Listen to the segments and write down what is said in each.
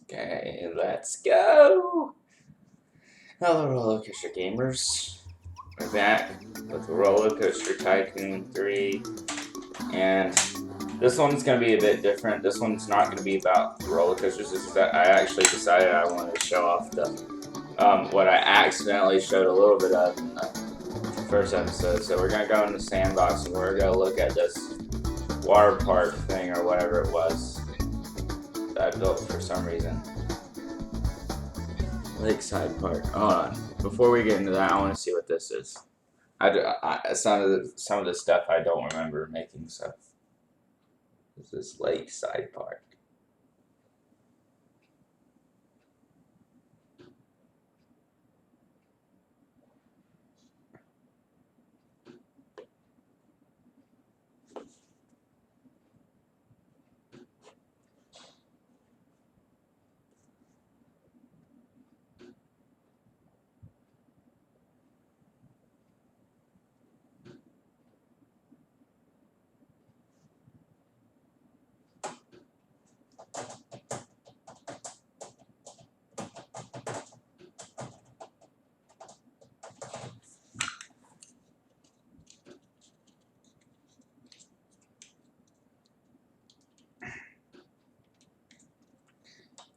Okay, let's go! Hello, roller coaster gamers. We're back with Roller Coaster Tycoon 3, and this one's going to be a bit different. This one's not going to be about roller coasters. This is that I actually decided I wanted to show off the what I accidentally showed a little bit of in the first episode. So we're going to go in the sandbox and we're going to look at this water park thing or whatever it was that I built for some reason. Lakeside Park. Hold on. Before we get into that, I want to see what this is. Some of the stuff I don't remember making. So this is Lakeside Park.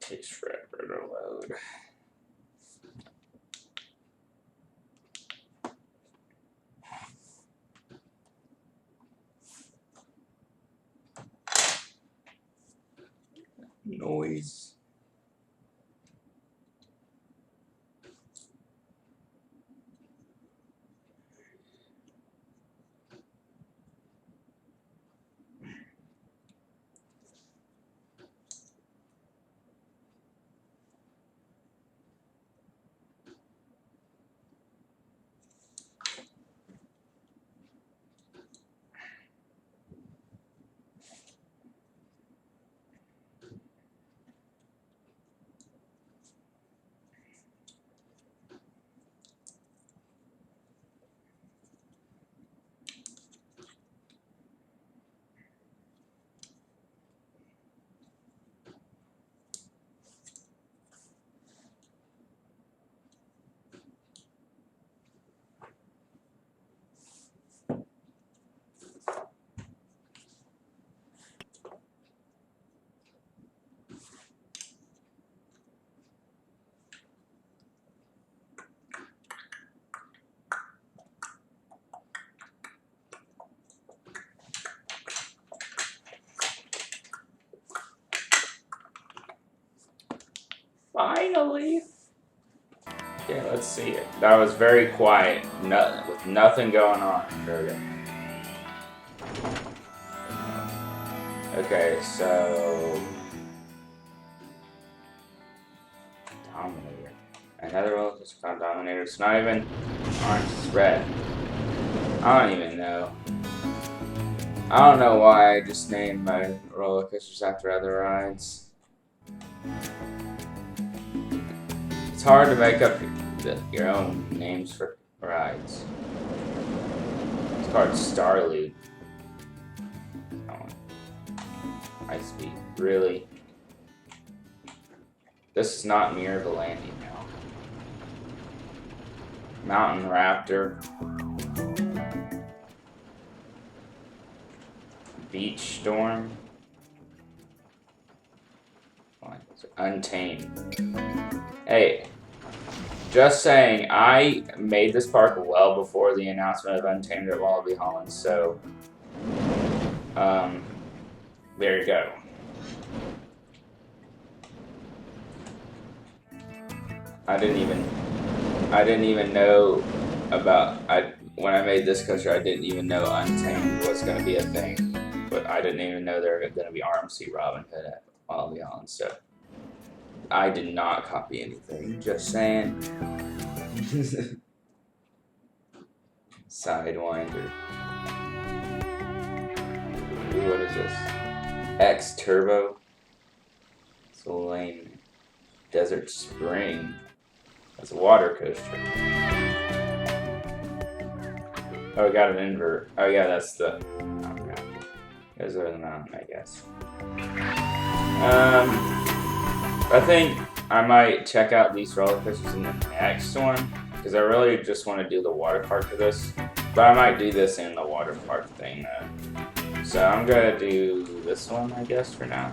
Takes forever to load. Noise. Finally. Okay, let's see it. That was very quiet, with nothing going on. There we go. Okay, so Dominator. Another roller coaster called Dominator. It's not even orange, it's red. I don't even know. I don't know why I just named my roller coasters after other rides. It's hard to make up your own names for rides. It's called Starlead. High speed. Really? This is not near the landing now. Mountain Raptor. Beach Storm. Untamed. Hey, just saying, I made this park well before the announcement of Untamed at Wallaby Holland, so there you go. I didn't even know about when I made this coaster. I didn't even know Untamed was going to be a thing, but I didn't even know there were going to be RMC Robin Hood at Wallaby Holland. So I did not copy anything. Just saying. Sidewinder. Ooh, what is this? X Turbo. So lame. Desert Spring. That's a water coaster. Oh, we got an invert. Oh yeah, that's the. Oh god. Goes over the mountain, I guess. I think I might check out these roller coasters in the next one because I really just want to do the water park for this. But I might do this in the water park thing. So I'm gonna do this one, I guess, for now.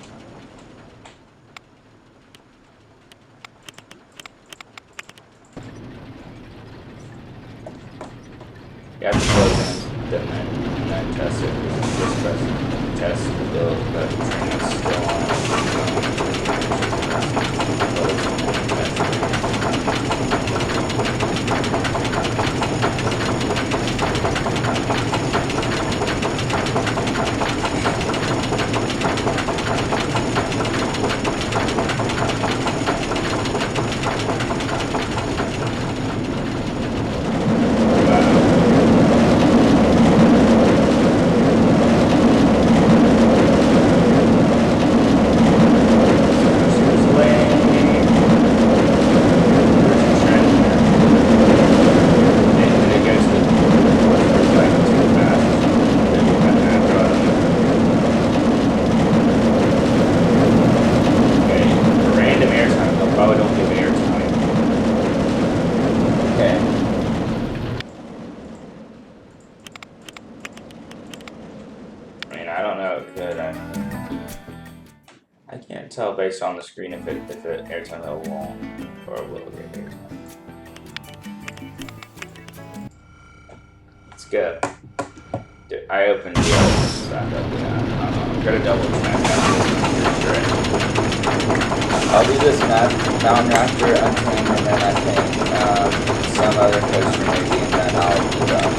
You have to close in, and then test it. Just press test the train is still on. I can't tell based on the screen if it airtime it won't or will get airtime. It's good. I opened the other back up. Yeah, I'm gonna double check that. I'll do this Mountain Raptor Untamed and then I think some other coaster maybe and then I'll do that.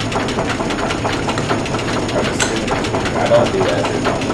I'm assuming I don't do that every month.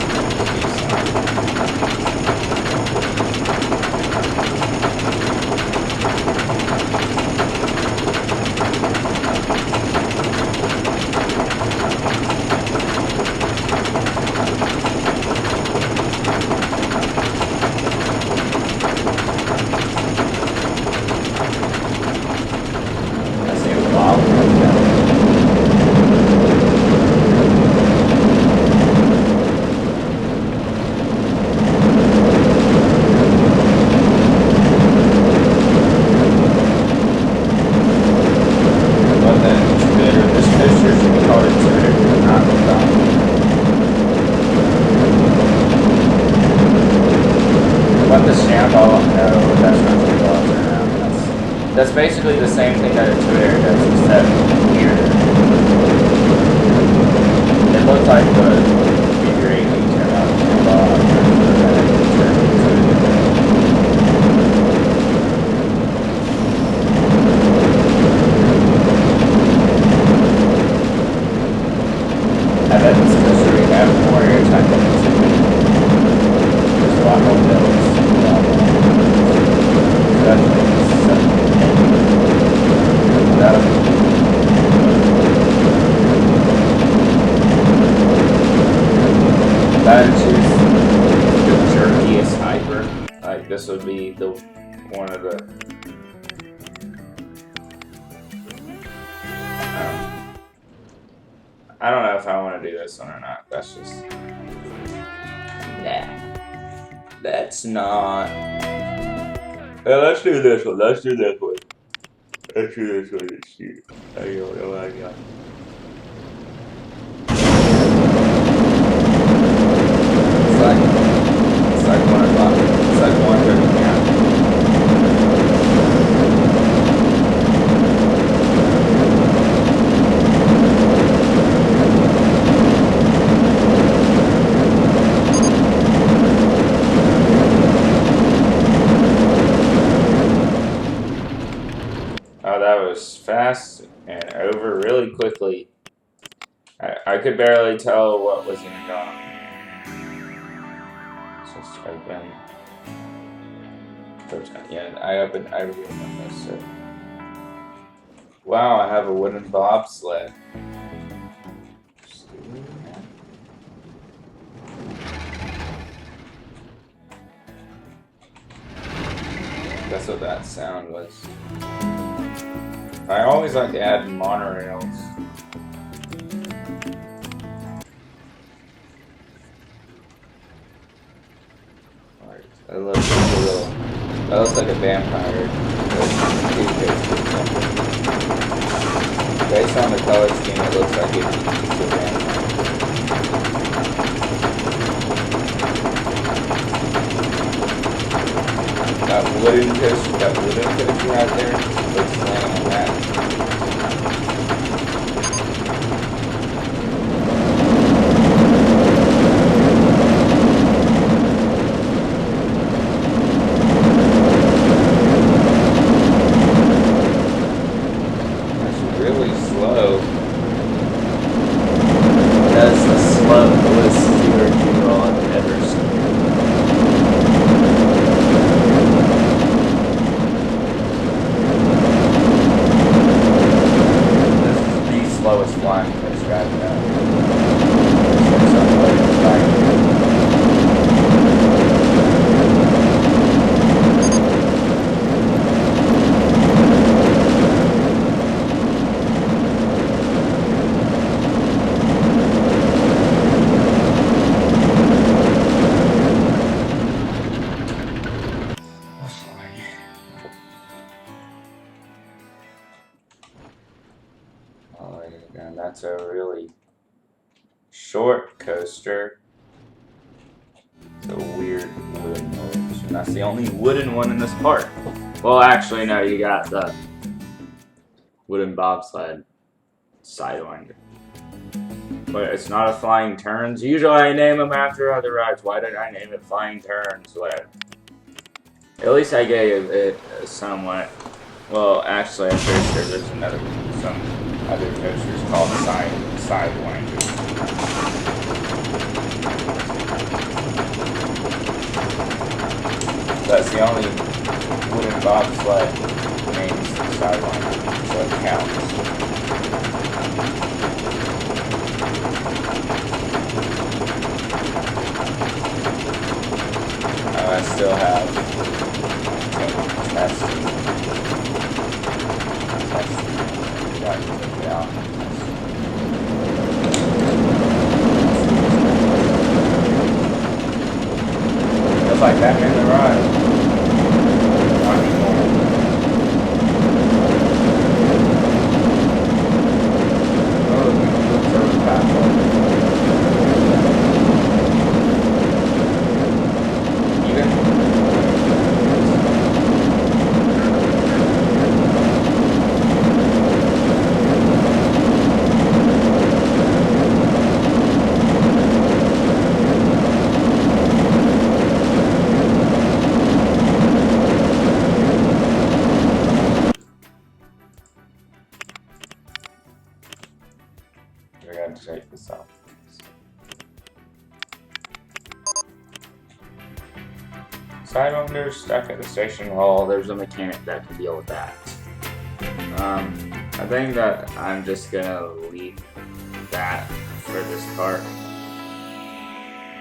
That's basically the same thing that a Twitter does, except weirder. It looks like the figure 8 when you turn on the handball and turn into a I bet this coaster we have more airtime than the 2 minutes. There's a lot more builds. So that's like I would choose the jerkiest hyper. Like this would be the one of the. I don't know if I want to do this one or not. That's just. Nah. That's not. Well, let's do this one. Let's do this one. Let's do this one. Let's see. Oh my god. It's like 1 o'clock. It's like 1:30 now. Oh, that was fast and over really quickly. I could barely tell what was even going on. Just open. Yeah, I reopened this. So. Wow, I have a wooden bobsled. That's what that sound was. I always like to add monorails. I love the little That looks like a vampire. Based on the color scheme, it looks like it's a vampire. That wooden coaster right there looks laying on that. That's the slowest steering wheel I've ever seen. This is the slowest flying coaster I've and that's a really short coaster. It's a weird wooden coaster. And that's the only wooden one in this park. Well, actually, no, you got the wooden bobsled sidewinder. But it's not a flying turns. Usually I name them after other rides. Why did I name it flying turns? Whatever. At least I gave it somewhat. Well, actually, I'm pretty sure there's some other coasters called sidewinders. That's the only wooden bobsled named sidewinder, so it counts. I still have testing. Feels like Batman the Ride. Not anymore. Oh, he looks over the path. I gotta check this out. Sidewinders stuck at the station hall. There's a mechanic that can deal with that. I think that I'm just gonna leave that for this part.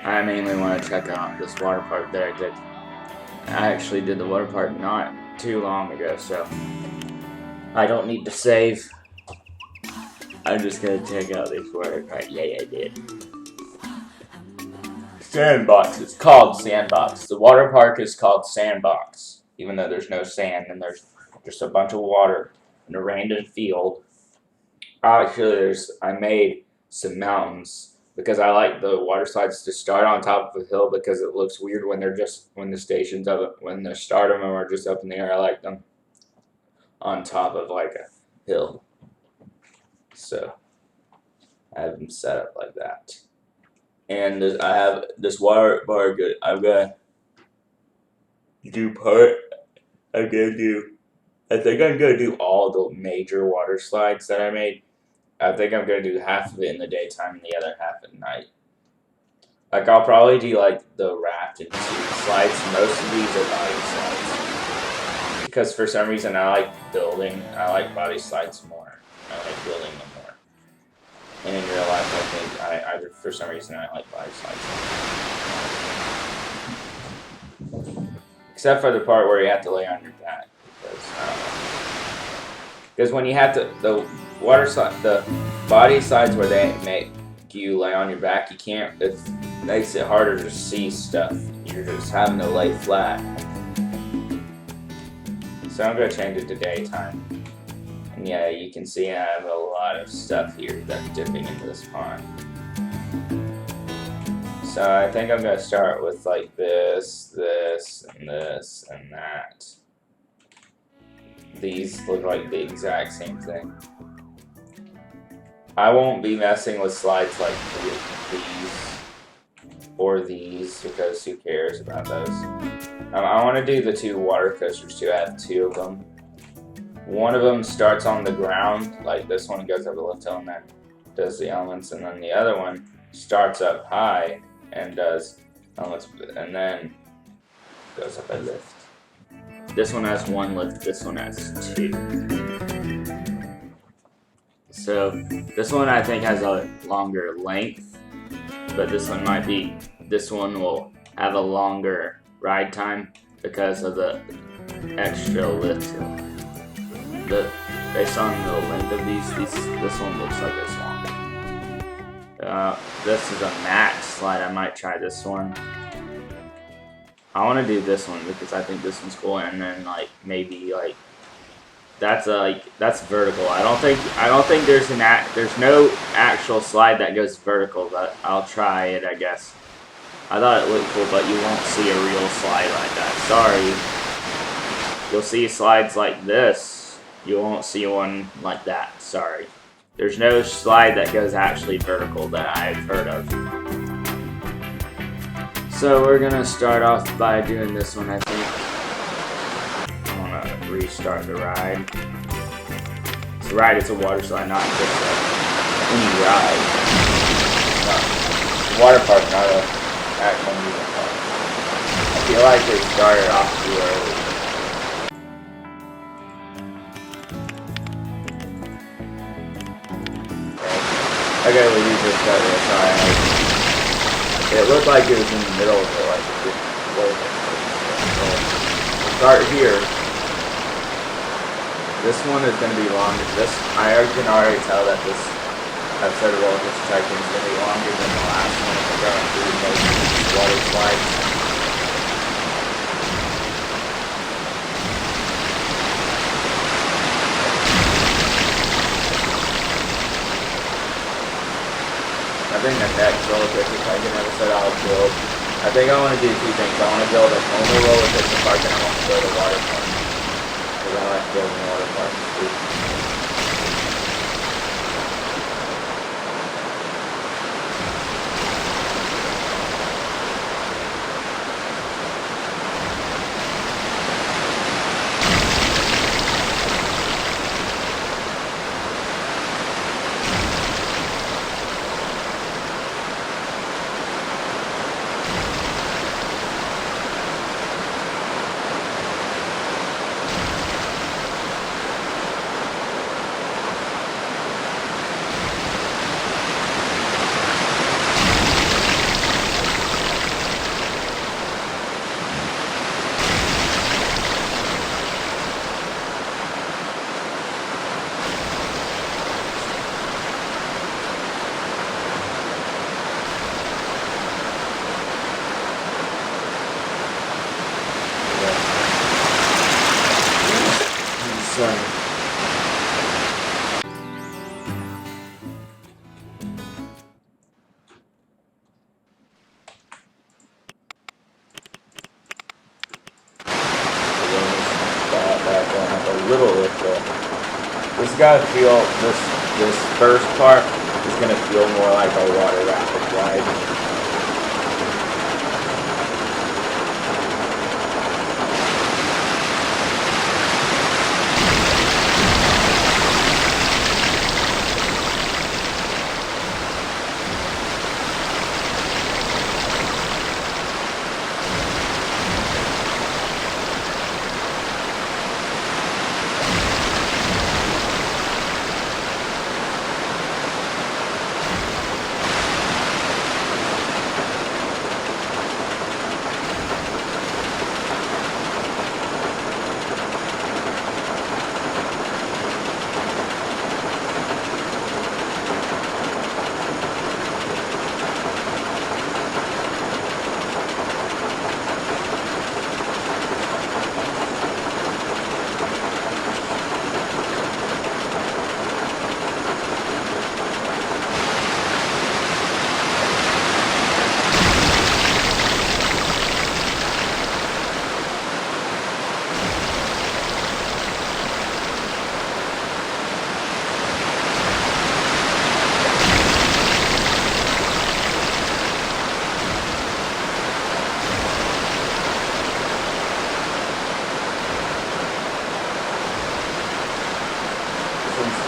I mainly want to check out this water park that I did. I actually did the water park not too long ago, so I don't need to save. I'm just gonna check out this water park. Yeah, I did. Sandbox. It's called Sandbox. The water park is called Sandbox, even though there's no sand and there's just a bunch of water in a random field. Actually, I made some mountains because I like the water slides to start on top of a hill because it looks weird when the stations when the start of them are just up in the air. I like them on top of like a hill. So I have them set up like that. And I have this water park. I'm gonna do part. I think I'm gonna do all the major water slides that I made. I think I'm gonna do half of it in the daytime and the other half at night. Like I'll probably do like the raft and slides. Most of these are body slides because for some reason I like body slides more. I like building them more. And in real life, I think for some reason I like body slides. Except for the part where you have to lay on your back. Because when you have to, the body slides where they make you lay on your back, you can't, it makes it harder to see stuff. You're just having to lay flat. So I'm gonna change it to daytime. And yeah, you can see I have a lot of stuff here that's dipping into this pond. So I think I'm gonna start with like this, this, and this, and that. These look like the exact same thing. I won't be messing with slides like these or these because who cares about those. I want to do the 2 water coasters too. I have 2 of them. One of them starts on the ground, like this one goes up a lift hill and then does the elements, and then the other one starts up high and does elements, and then goes up a lift. This one has 1 lift, this one has 2. So this one I think has a longer length, but this one will have a longer ride time because of the extra lift hill. Based on the length of this one looks like it's longer. This is a max slide. I might try this one. I want to do this one because I think this one's cool, and then like maybe like that's vertical. I don't think there's no actual slide that goes vertical, but I'll try it, I guess. I thought it looked cool, but you won't see a real slide like that. Sorry. You'll see slides like this. You won't see one like that. Sorry. There's no slide that goes actually vertical that I've heard of. So we're gonna start off by doing this one, I think. I wanna restart the ride. It's a ride, it's a water slide, not just any ride. It's a water park, not an actual amusement park. I feel like they started off too early. Okay, we just got this side. It looked like it was in the middle of it, like it didn't work. So, start here. This one is going to be longer. I can already tell that this episode of Roller Coaster Tycoon is going to be longer than the last one. We're going through most of these water slides. I think the next Roller Coaster Tycoon episode I'll build. I think I want to do 2 things. I want to build a normal roller coaster park and I want to build a water park. Because I like building water parks too. This gotta feel this first part is gonna feel more like a water rapid ride.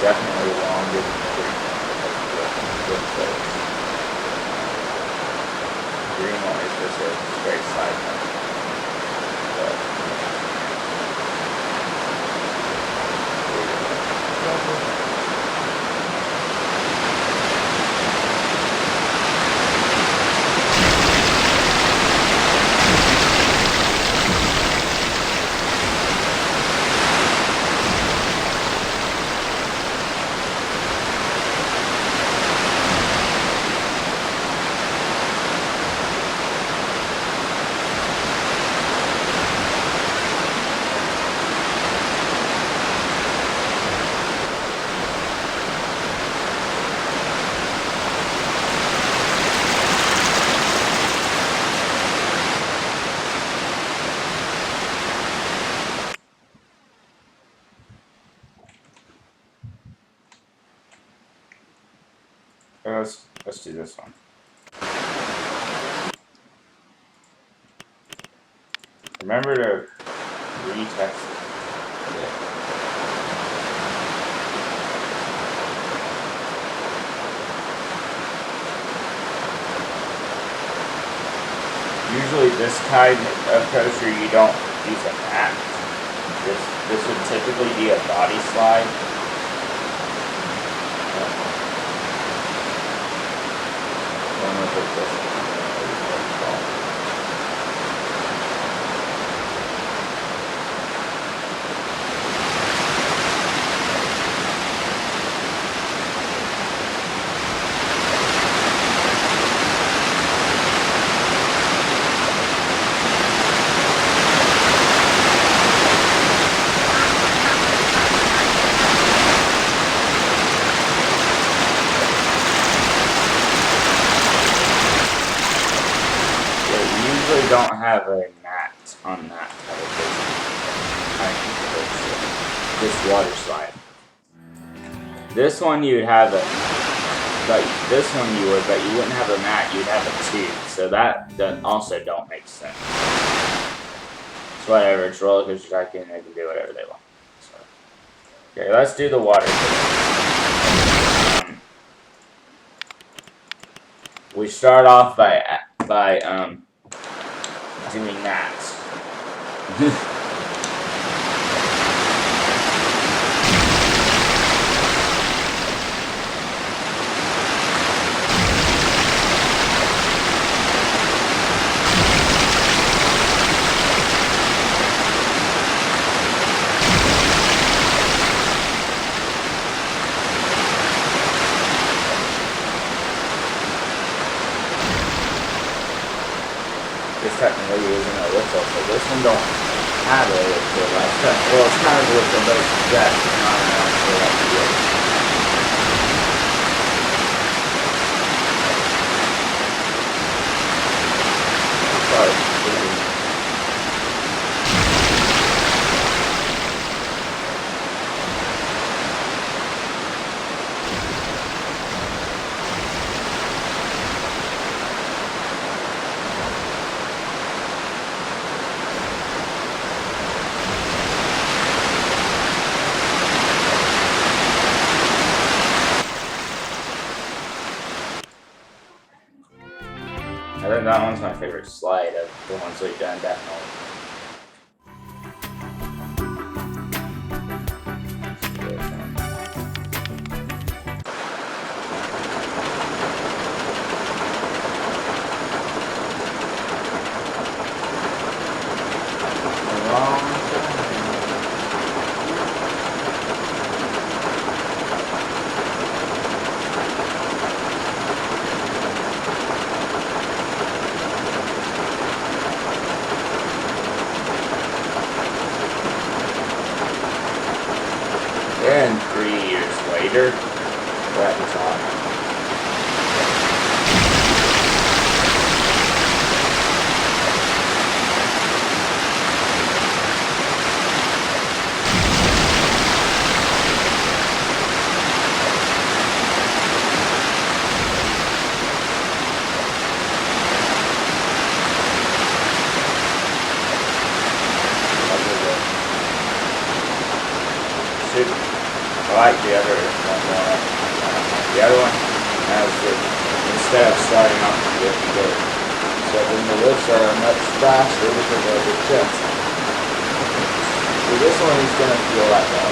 definitely longer than the green one with the green one is just a straight side one. Let's do this one. Remember to retest it. Usually this kind of coaster you don't use a mat. This would typically be a body slide. Don't have a mat on that type of this water slide. This one you would have but this one you would, but you wouldn't have a mat, you'd have a tube. So that also don't make sense. It's whatever, it's roller coaster tycoon, they can do whatever they want. So, okay, let's do the water. We start off by doing that. This technically isn't a whistle, so this one don't have a whistle. Well, it's kind of a whistle, but it's just not an actual whistle. Sorry. I think that one's my favorite slide of the ones we've done, definitely. And 3 years later, we're at the top. like the other one more. The other one has the, instead of starting off with the good. So then the lifts are much faster because of the chest. So this one is going to feel like a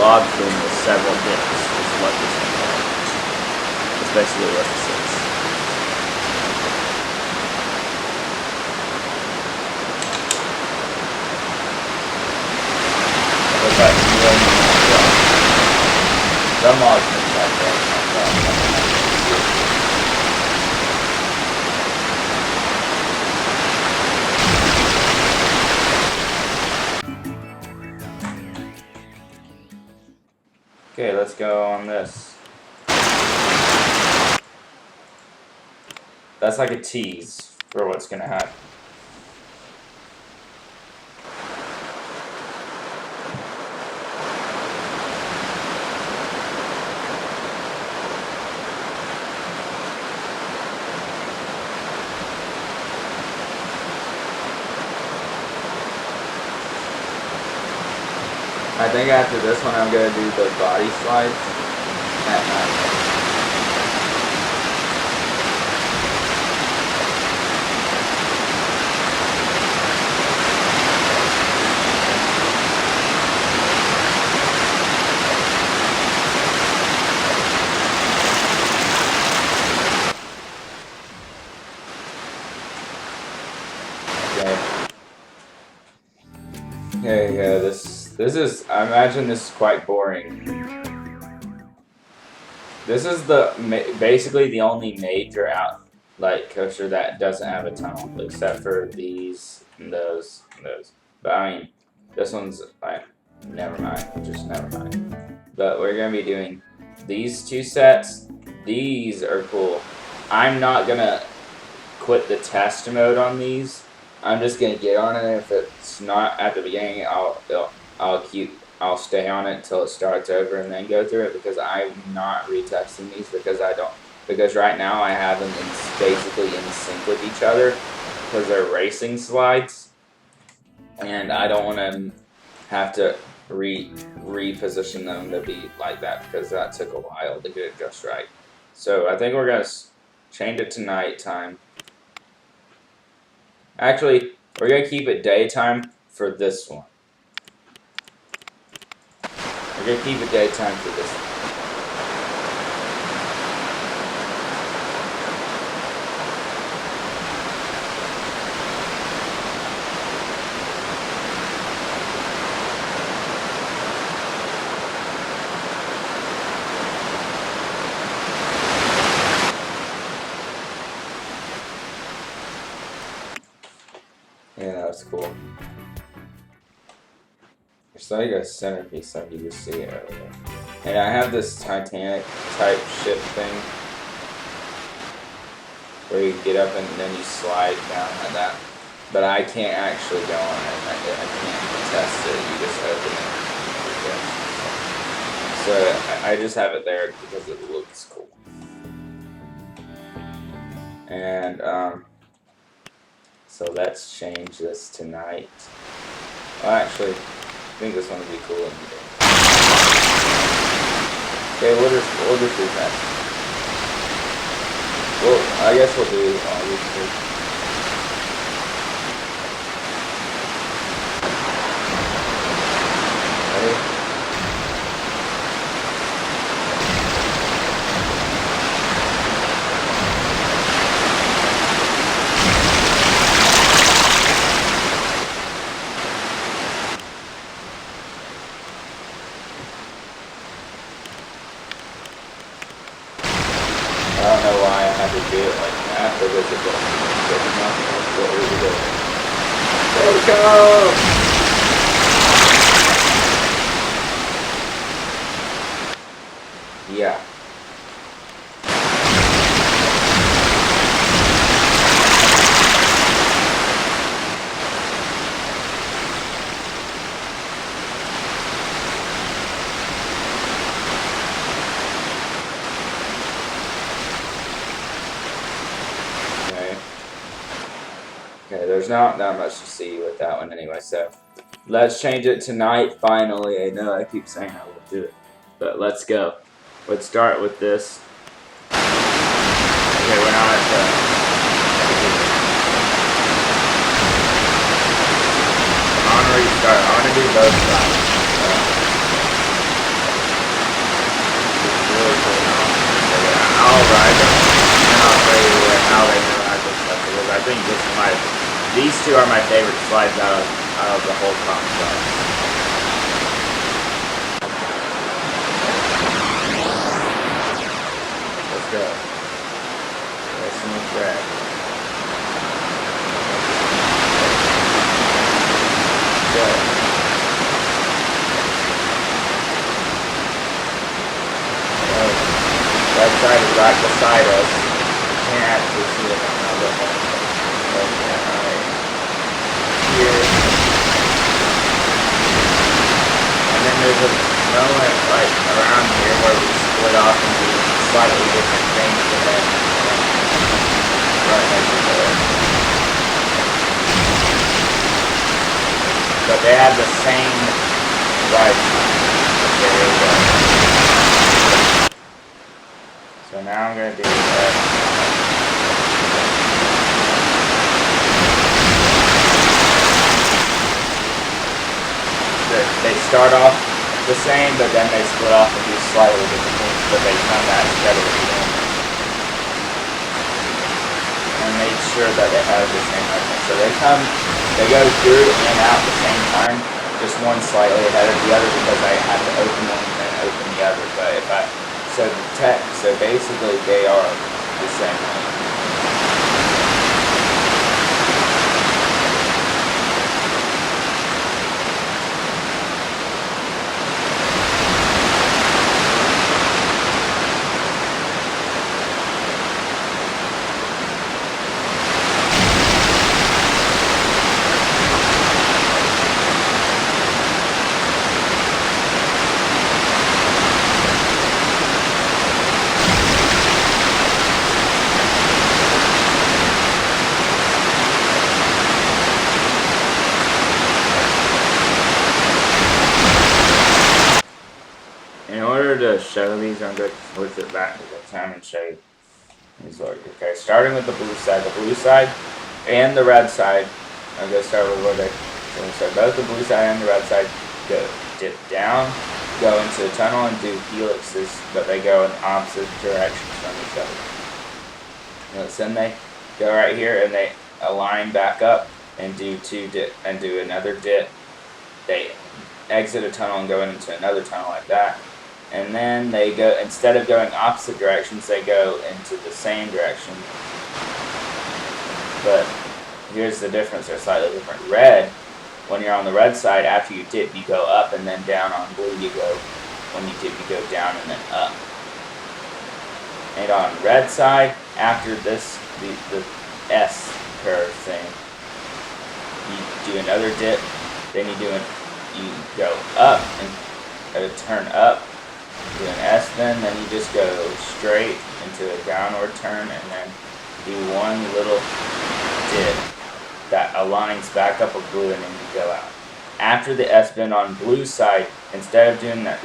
log flume with several dips, is what this one is. That's basically what this is. Looks like some logs like that. Okay, let's go on this. That's like a tease for what's gonna happen. I think after this one I'm gonna do the body slides at night. Okay, yeah, this is, I imagine this is quite boring. This is the, basically the only major coaster that doesn't have a tunnel, except for these and those and those. But I mean, this one's, like, never mind, just never mind. But we're gonna be doing these two sets. These are cool. I'm not gonna quit the test mode on these. I'm just gonna get on it. If it's not at the beginning, I'll stay on it until it starts over and then go through it, because I'm not retesting these because right now I have them basically in sync with each other because they're racing slides, and I don't want to have to reposition them to be like that because that took a while to get it just right. So I think we're gonna change it to nighttime. Actually, we're going to keep it daytime for this one. We're going to keep it daytime for this one. Yeah, that was cool. It's like a centerpiece, like you just see it earlier. And I have this Titanic type ship thing where you get up and then you slide down like that. But I can't actually go on it. I can't test it. You just open it. So I just have it there because it looks cool. And so let's change this tonight. Well, actually, I think this one would be cool in the day. Okay, we'll just do that. Well, I guess we'll do all these two. Ready? I don't know why I had to do it like that, but it's a good enough. There we go! Yeah. Okay, there's not that much to see with that one anyway, so Let's change it to night finally. I know I keep saying I will do it, but let's go. Let's start with this. Okay, we're not at the... I want to restart. I want to do both sides. It's really cool now. I'll ride them and I'll tell you how they interact with stuff because I think these two are my favorite slides out of the whole complex. Let's go. Racing with drag. Go. That side is right beside us. Can't actually see it on my little one. Okay, right here. And then there's a moment like around here where we split off and do slightly different things and then right next to it. But they have the same ride time. Okay, there we go. So now I'm going to do that. They start off the same, but then they split off and do slightly different things, but they come back together at the end. And make sure that they have the same motion. So they go through and out at the same time, just one slightly ahead of the other because I have to open one and then open the other. But if I... So basically they are the same. In order to show these, I'm going to switch it back to the time and show you these. Okay, starting with the blue side and the red side. I'm going to start with what so both the blue side and the red side go dip down, go into the tunnel and do helixes, but they go in opposite directions from each other. Then they go right here and they align back up and do another dip. They exit a tunnel and go into another tunnel like that. And then they go, instead of going opposite directions, they go into the same direction. But here's the difference, they're slightly different. Red, when you're on the red side, after you dip, you go up, and then down. On blue, when you dip, you go down and then up. And on red side, after this, the S curve thing, you do another dip, then you go up and turn up. Do an S then you just go straight into a downward turn and then do one little dip that aligns back up with blue and then you go out. After the S bend on blue side, instead of doing that,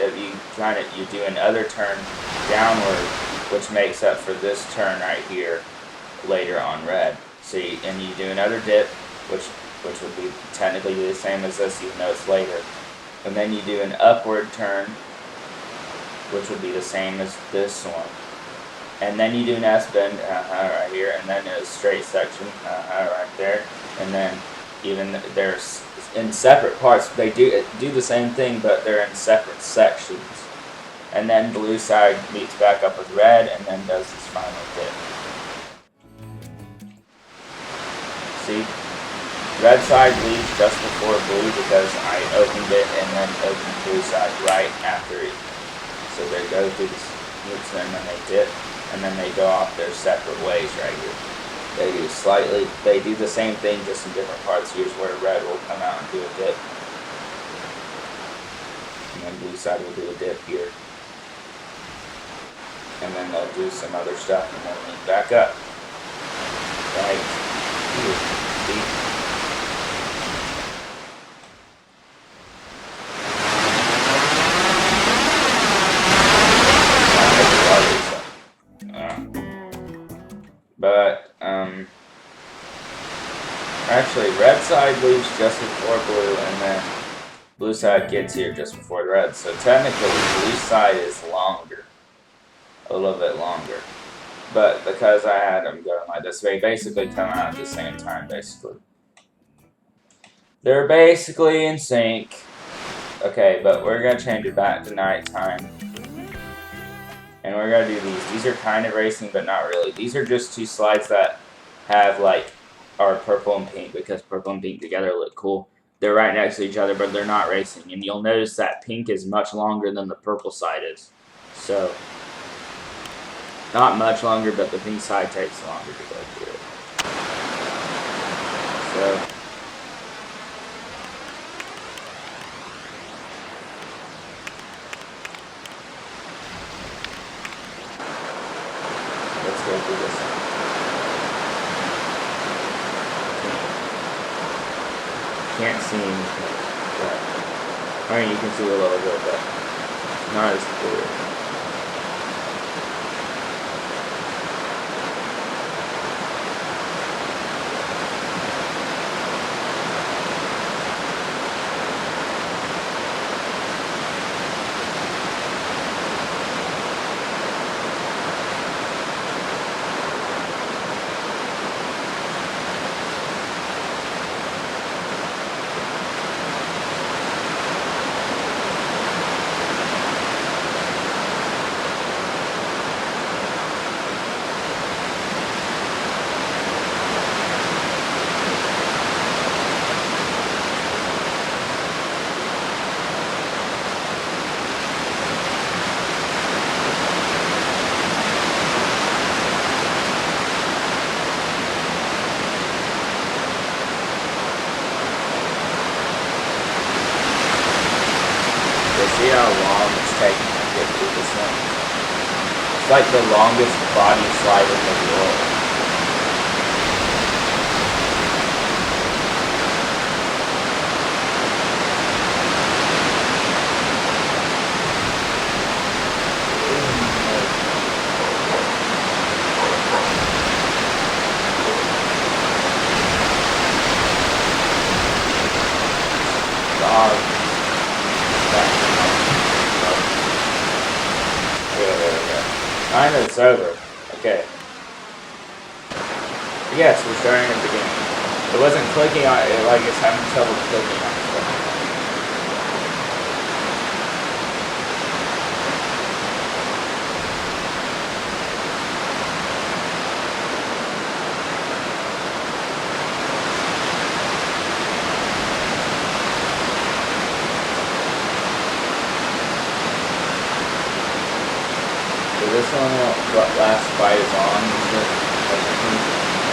you do another turn downward, which makes up for this turn right here later on red. So you do another dip, which would be technically the same as this, even though it's later. And then you do an upward turn, which would be the same as this one. And then you do an S bend right here, and then a straight section right there. And then even there's in separate parts. They do the same thing, but they're in separate sections. And then blue side meets back up with red, and then does this final dip. See, red side leaves just before blue because I opened it and then opened blue side right after it. So they go through this loops and then they dip, and then they go off their separate ways right here. They do the same thing, just in different parts. Here's where red will come out and do a dip. And then blue side will do a dip here. And then they'll do some other stuff and then lean back up. Right here. See? red side leaves just before blue, and then blue side gets here just before the red. So technically, blue side is longer. A little bit longer. But because I had them going like this, they basically come out at the same time, basically. They're basically in sync. Okay, but we're going to change it back to nighttime. And we're going to do these. These are kind of racing, but not really. These are just two slides that have, like, are purple and pink, because purple and pink together look cool. They're right next to each other, but they're not racing. And you'll notice that pink is much longer than the purple side is. So, not much longer, but the pink side takes longer to go through it. So, let's go through this one. Can't see anything, but, I mean, you can see a little bit, but not as clear. See how long it's taking to get through this one? It's like the longest body slide in the world. Dog. I know it's over. Okay. Yes, we're starting at the beginning. It wasn't clicking on it, like it's having trouble clicking on it. This one, what last fight is on,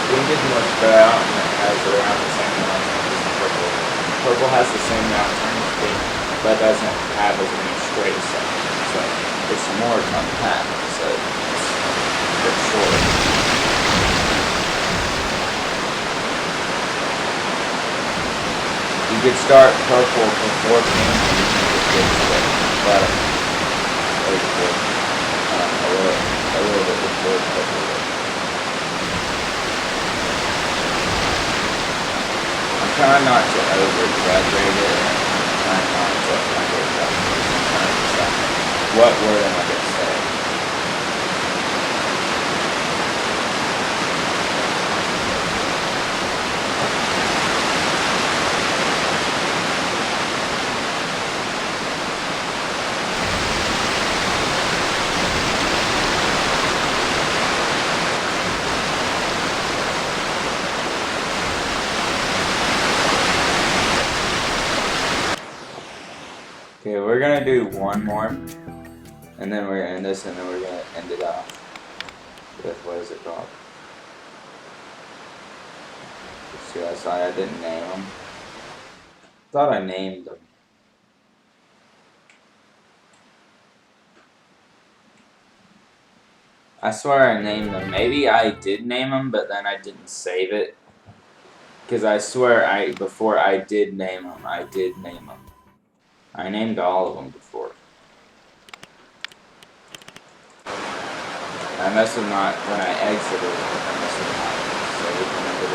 pink is more spread out and it has around the same amount of turns as purple. Purple has the same amount of turns as pink, but doesn't have as many straight sections, so it's more compact, so it's shorter. You could start purple before pink, and you can just get to the bottom. A little bit before purple. I'm trying not to over-exaggerate it, and I'm trying not to under-exaggerate. What word am I going to say? Okay, we're gonna do one more, and then we're gonna end this, and then we're gonna end it off with, what is it called? See, I saw I didn't name them. Thought I named them. I swear I named them. Maybe I did name them, but then I didn't save it. Because I swear before I did name them, I did name them. I named all of them before. I must have not, when I exited, I must have not saved them into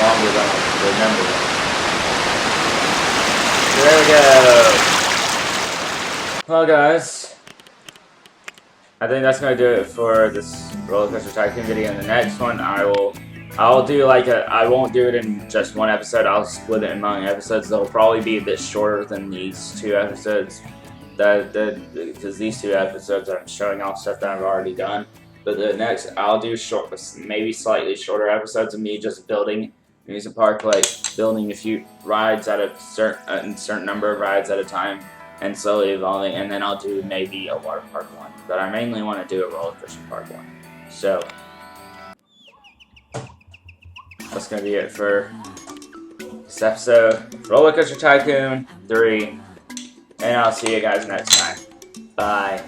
longer than I remember. So there we go. Well, guys, I think that's gonna do it for this Roller Coaster Tycoon video. In the next one, I'll do like I won't do it in just one episode. I'll split it among episodes. They'll probably be a bit shorter than these 2 episodes. Because these 2 episodes I'm showing off stuff that I've already done. But the next, I'll do maybe slightly shorter episodes of me just building amusement park, like building a few rides at a certain number of rides at a time, and slowly evolving. And then I'll do maybe a water park one, but I mainly want to do a roller coaster park one. So that's gonna be it for this episode, Roller Coaster Tycoon 3, and I'll see you guys next time. Bye.